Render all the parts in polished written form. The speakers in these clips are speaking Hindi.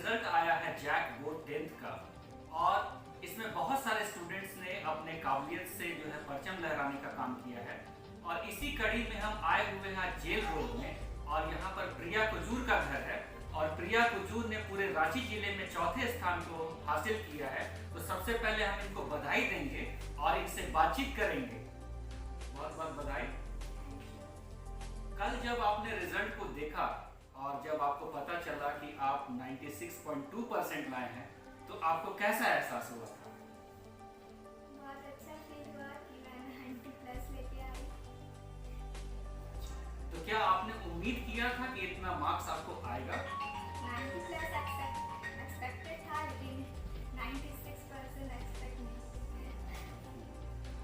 रिजल्ट आया है जैक बोर्ड 10th का और इसमें बहुत सारे स्टूडेंट्स ने अपने काबिलियत से जो है परचम लहराने का काम किया है। और इसी कड़ी में हम आए हुए हैं जेल रोड में और यहाँ पर प्रिया कुजूर का घर है और प्रिया कुजूर ने पूरे रांची जिले में चौथे स्थान को हासिल किया है। तो सबसे पहले हम इनको बधाई देंगे और इनसे बातचीत करेंगे। बहुत बहुत बधाई। कल जब आपने रिजल्ट को देखा और जब आपको पता चला कि आप 96.2% लाए हैं तो आपको कैसा एहसास हुआ था? बहुत अच्छा फील हुआ कि मैं 90 प्लस लेके आई। तो क्या आपने उम्मीद किया था कि इतना मार्क्स आपको आएगा? 90 प्लस एक्सपेक्टेड था, लेकिन 96% एक्सपेक्ट नहीं।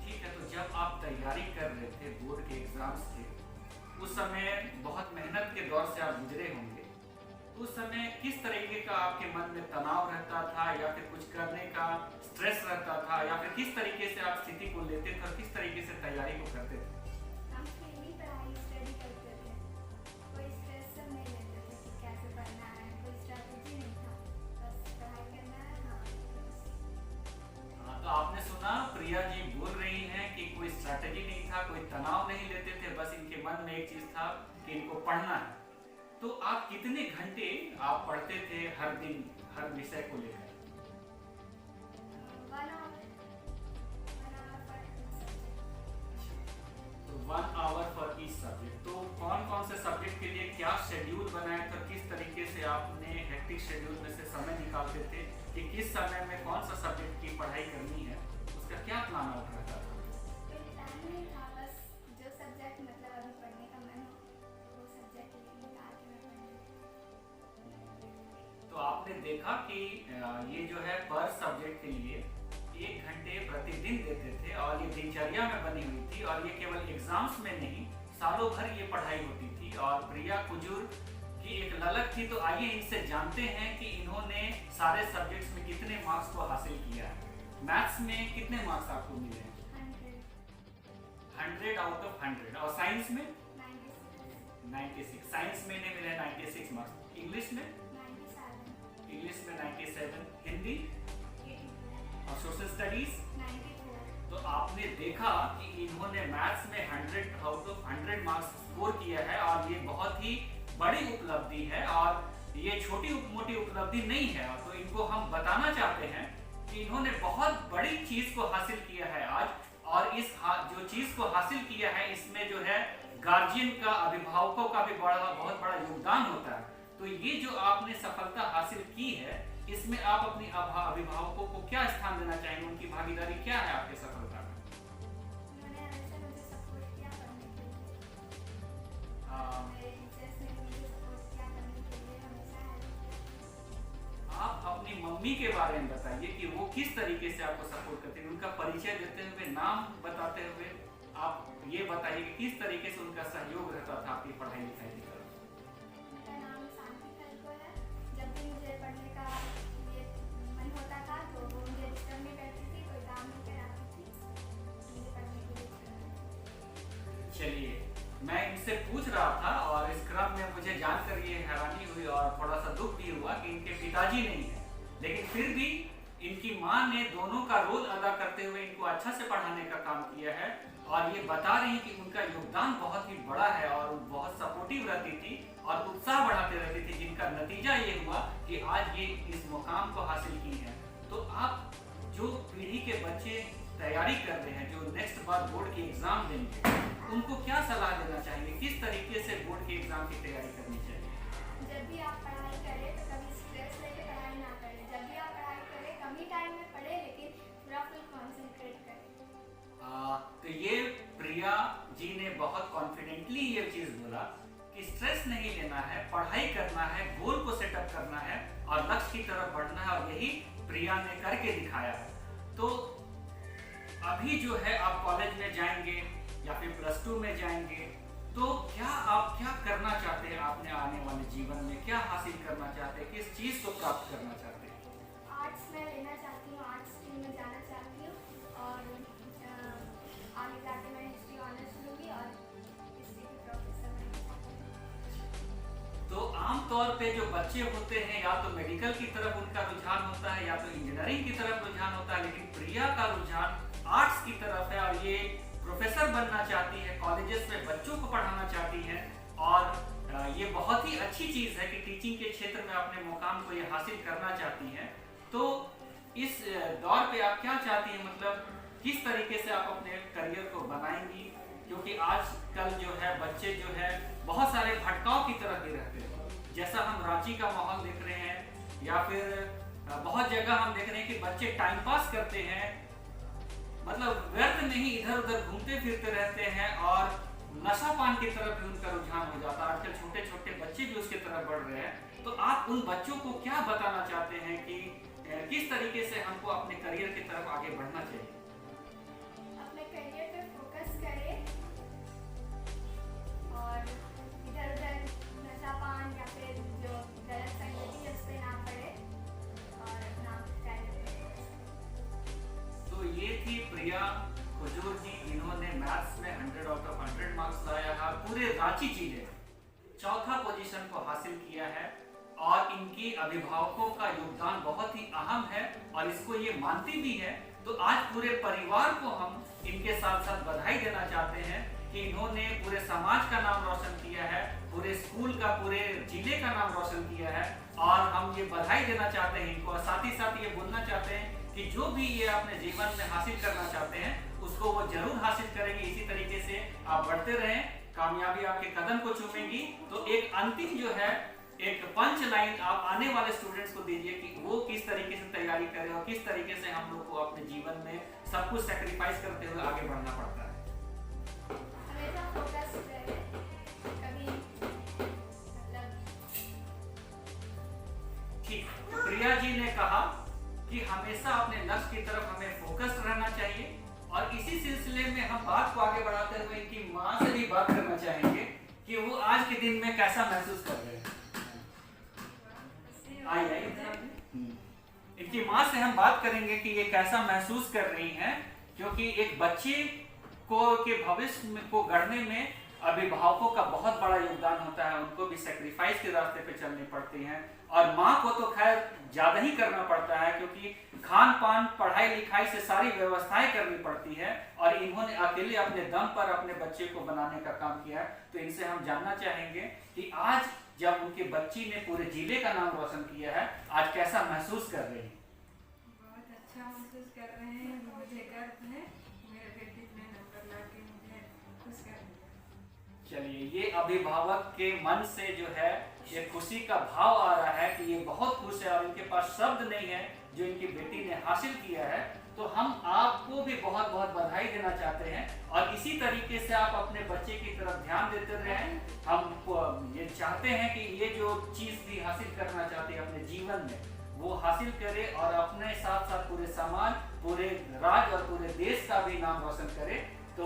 ठीक है, तो जब आप तैयारी कर रहे थे बोर्ड के एग्जाम्स के, उस समय बहुत मेहनत के दौर से आप गुजरे होंगे। उस समय किस तरीके का आपके मन में तनाव रहता था या फिर कुछ करने का स्ट्रेस रहता था या फिर किस तरीके से आप स्थिति को लेते थे और किस तरीके से तैयारी को करते थे? हम फिर भी पढ़ाई स्टडी करते थे, कोई स्ट्रेस सब नहीं लेते थे कि कैसे पढ़ना है, कोई स्ट्रैटेजी नहीं था, बस पढ़ाई करना है। हाँ, तो आपने सुना प्रिया जी बोल रही हैं कि कोई स्ट्रैटेजी नहीं था, कोई तनाव नहीं लेते थे, बस इनके मन में एक चीज था कि इनको पढ़ना है। तो आप कितने घंटे आप पढ़ते थे हर दिन हर विषय को लेकर? 1 hour for each subject। तो 1 hour फॉर ईच सब्जेक्ट। तो कौन कौन से सब्जेक्ट के लिए क्या शेड्यूल बनाया था, किस तरीके से आपने हेक्टिक शेड्यूल में से समय निकालते थे कि किस समय में कौन सा सब्जेक्ट की पढ़ाई करनी है, उसका क्या प्लान आउट रहता था? कोई टाइम नहीं था, बस जो सब्जेक्ट मतलब अभी पढ़ने का मन हो वो सब्जेक्ट निकाल के मैं पढ़ने। तो आपने देखा कि ये जो है पर सब्जेक्ट के लिए 1 घंटे प्रतिदिन देते थे और ये दिनचर्या में बनी हुई थी और ये केवल एग्जाम्स में नहीं सालों भर ये पढ़ाई होती थी। और प्रिया कुजूर की एक ललक थी, तो आइए इनसे जानते हैं कि इन्होंने सारे सब्जेक्ट्स में कितने मार्क्स को हासिल किया है। मैथ्स में कितने मार्क्स आपको मिले? 100 आउट ऑफ 100। और साइंस में 96। साइंस में इन्हें मिले 96 मार्क्स। इंग्लिश में 97। हिंदी 82। और सोशल स्टडीज 94। तो आपने देखा कि इन्होंने मैथ्स में 100 आउट ऑफ 100 मार्क्स स्कोर किया है और ये बहुत ही बड़ी उपलब्धि है और ये छोटी मोटी उपलब्धि नहीं है। तो इनको हम बताना चाहते हैं कि इन्होंने बहुत बड़ी चीज को हासिल किया है आज। और इस जो चीज को हासिल किया है इसमें जो है गार्जियन का, अभिभावकों का भी बहुत बड़ा योगदान होता है। तो ये जो आपने सफलता हासिल की है इसमें आप अपने अभिभावकों को क्या स्थान देना चाहेंगे, उनकी भागीदारी क्या है आपके सफलता में? उन्होंने हमेशा मुझे सपोर्ट किया पढ़ने के लिए। मेरे टीचर्स ने मुझे सपोर्ट किया पढ़ने के लिए, हमेशा हेल्प किया। आप अपनी मम्मी के बारे में बताइए कि वो किस तरीके से आपको सपोर्ट करते हैं। उनका परिचय देते हुए, नाम बताते हुए आप ये बताइए कि किस तरीके से उनका सहयोग रहता था आपकी पढ़ाई लिखाई की तरफ? उनका नाम शांति खलको है। जब भी मुझे पढ़ने का ये मन होता था तो वो मुझे डिस्टर्ब नहीं करती थी, कोई काम नहीं कराती थी, मुझे पढ़ने के लिए। चलिए, मैं इनसे पूछ रहा था और इस क्रम में मुझे जानकर ये हैरानी हुई और थोड़ा सा दुख भी हुआ कि इनके पिताजी नहीं है, लेकिन फिर भी इनकी माँ ने दोनों का रोल अदा करते हुए इनको अच्छा से पढ़ाने का काम किया है। और ये बता रही कि उनका योगदान बहुत ही बड़ा है और बहुत सपोर्टिव रहती थी और उत्साह बढ़ाते रहती थी, जिनका नतीजा ये हुआ कि आज ये इस मुकाम को हासिल की है। तो आप जो पीढ़ी के बच्चे तैयारी कर रहे हैं, जो नेक्स्ट बार बोर्ड के एग्जाम देंगे, उनको क्या सलाह देना चाहेंगे, किस तरीके से बोर्ड के एग्जाम की तैयारी करनी चाहिए? जब भी आप पढ़ाई करें तो कभी स्ट्रेस लेके पढ़ाई ना करें। जब भी आप पढ़ाई करें कम ही टाइम में पढ़ें, लेकिन पूरा फुल कॉन्सेंट्रेट करें। तो ये प्रिया जी ने बहुत कॉन्फिडेंटली ये चीज बोला कि स्ट्रेस नहीं लेना है, पढ़ाई करना है, गोल को सेटअप करना है और लक्ष्य की तरफ बढ़ना है, और यही प्रिया ने करके दिखाया है। तो अभी जो है आप कॉलेज में जाएंगे या फिर +2 में जाएंगे, तो आप क्या करना चाहते हैं? आपने आने वाले जीवन में क्या हासिल करना चाहते हैं, किस चीज को प्राप्त करना चाहते हैं? आर्ट्स में लेना चाहती हूँ, आर्ट्स स्ट्रीम में जाना चाहती हूँ और आगे जाके मैं हिस्ट्री ऑनर्स लूँगी और हिस्ट्री की प्रोफेसर बनना चाहती हूँ। तो आमतौर पे जो बच्चे बच्चे होते हैं या तो मेडिकल की तरफ उनका रुझान होता है या तो इंजीनियरिंग की तरफ रुझान होता है, लेकिन प्रिया का रुझान आर्ट्स की तरफ है और ये प्रोफेसर बनना चाहती है, कॉलेजेस में बच्चों को पढ़ाना चाहती है। और ये बहुत ही अच्छी चीज़ है कि टीचिंग के क्षेत्र में अपने मुकाम को ये हासिल करना चाहती हैं। तो इस दौर पे आप क्या चाहती हैं, मतलब किस तरीके से आप अपने करियर को बनाएंगी? क्योंकि आजकल जो है बच्चे जो है बहुत सारे भटकाव की तरफ भी रहते हैं, जैसा हम रांची का माहौल देख रहे हैं या फिर बहुत जगह हम देख रहे हैं कि बच्चे टाइम पास करते हैं, मतलब व्यर्थ में ही इधर उधर घूमते फिरते रहते हैं और नशा पान की तरफ भी उनका रुझान हो जाता है। आजकल छोटे छोटे बच्चे भी उसकी तरफ बढ़ रहे हैं। तो आप उन बच्चों को क्या बताना चाहते हैं कि किस तरीके से हमको अपने करियर की तरफ आगे बढ़ना चाहिए? अपने करियर पे फोकस करें और इधर उधर नशा पान या फिर जो गलत संगति है उस पे ना पड़े और अपना करियर पे। तो ये थी प्रिया हुजूर जी, इन्होंने मैथ्स में 100 आउट ऑफ 100 मार्क्स लाया है, पूरे रांची जिले चौथा पोजीशन को हासिल किया है और इनके अभिभावकों का योगदान बहुत ही अहम है और इसको ये मानती भी है। तो आज पूरे परिवार को हम इनके साथ साथ बधाई देना चाहते हैं कि इन्होंने पूरे समाज का नाम रोशन किया है, पूरे स्कूल का, पूरे जिले का नाम रोशन किया है और हम ये बधाई देना चाहते हैं इनको। और साथ ही साथ ये बोलना चाहते हैं कि जो भी ये अपने जीवन में हासिल करना चाहते हैं उसको वो जरूर हासिल करेंगे। इसी तरीके से आप बढ़ते रहें, कामयाबी आपके कदम को चूमेगी। तो एक अंतिम जो है एक पंच लाइन आप आने वाले स्टूडेंट्स को दीजिए कि वो किस तरीके से तैयारी करें और किस तरीके से हम लोग को अपने जीवन में सब कुछ सेक्रीफाइस करते हुए आगे बढ़ना पड़ता है। हमेशा फोकस रहे, कभी मतलब ठीक। तो प्रिया जी ने कहा कि हमेशा अपने लक्ष्य की तरफ हमें फोकस रहना चाहिए और इसी सिलसिले में हम बात को आगे बढ़ाते हुए इनकी माँ से भी बात करना चाहेंगे कि वो आज के दिन में कैसा महसूस कर रहे हैं। आइए इनकी माँ से हम बात करेंगे कि ये कैसा महसूस कर रही हैं, क्योंकि एक बच्चे को के भविष्य में को गढ़ने में अभिभावकों का बहुत बड़ा योगदान होता है। उनको भी सेक्रीफाइस के रास्ते पे चलनी पड़ती हैं और माँ को तो खैर ज्यादा ही करना पड़ता है, क्योंकि खान पान पढ़ाई लिखाई से सारी व्यवस्थाएं करनी पड़ती है और इन्होंने अकेले अपने दम पर अपने बच्चे को बनाने का काम किया है। तो इनसे हम जानना चाहेंगे कि आज जब उनके बच्ची ने पूरे जिले का नाम रोशन किया है, आज कैसा महसूस कर रहे हैं? बहुत अच्छा महसूस कर रहे हैं, मुझे गर्व है, मेरे बेटे ने नंबर लाके मुझे खुश कर दिया। चलिए, ये अभिभावक के मन से जो है ये खुशी का भाव आ रहा है कि ये बहुत खुश है और इनके पास शब्द नहीं है जो इनकी बेटी ने हासिल किया है। तो हम आपको भी बहुत बहुत बधाई देना चाहते हैं और इसी तरीके से आप अपने बच्चे की तरफ ध्यान देते रहें। हम ये चाहते हैं कि ये जो चीज़ भी हासिल करना चाहते हैं अपने जीवन में वो हासिल करे और अपने साथ साथ पूरे समाज, पूरे राज्य और पूरे देश का भी नाम रोशन करे। तो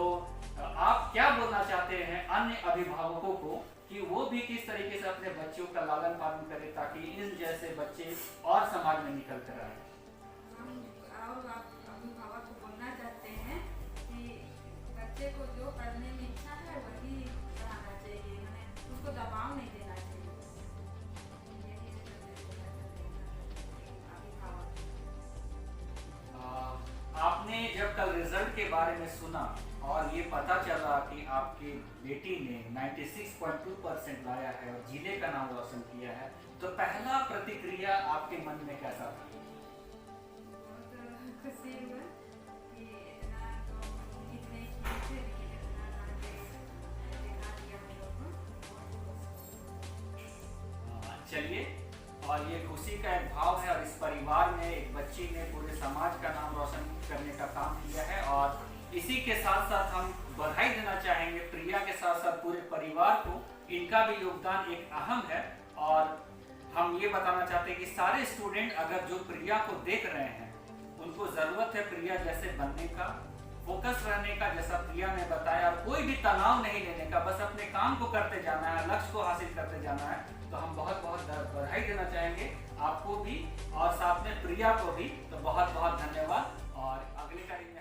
आप क्या बोलना चाहते हैं अन्य अभिभावकों को कि वो भी किस तरीके से अपने बच्चों का लालन पालन करें ताकि इन जैसे बच्चे और समाज में निकल कर आए? और आप अभिभावक को बोलना चाहते हैं कि बच्चे को जो पढ़ने में इच्छा है वही पढ़ाना चाहिए, मैंने उसको दबाव नहीं देना चाहिए। यही अभिभावक। आपने जब कल रिजल्ट के बारे में सुना और ये पता चला कि आपकी बेटी ने 96.2% लाया है और जिले का नाम रोशन किया है, तो पहला प्रतिक्रिया आपके मन में कैसा था? खुशी हुआ कि इतना तो उम्मीद नहीं की थी, लेकिन इतना आगे दिखा दिया हम लोग को। चलिए, और ये खुशी का एक भाव है और इस परिवार में एक बच्ची ने पूरे समाज का नाम रोशन करने का काम किया है और इसी के साथ साथ हम बधाई देना चाहेंगे प्रिया के साथ साथ पूरे परिवार को। इनका भी योगदान एक अहम है और हम ये बताना चाहते हैं कि सारे स्टूडेंट अगर जो प्रिया को देख रहे हैं उनको ज़रूरत है प्रिया जैसे बनने का, फोकस रहने का, जैसा प्रिया ने बताया, और कोई भी तनाव नहीं लेने का, बस अपने काम को करते जाना है, लक्ष्य को हासिल करते जाना है। तो हम बहुत बहुत बधाई देना चाहेंगे आपको भी और साथ में प्रिया को भी। तो बहुत बहुत धन्यवाद और अगले कार्यक्रम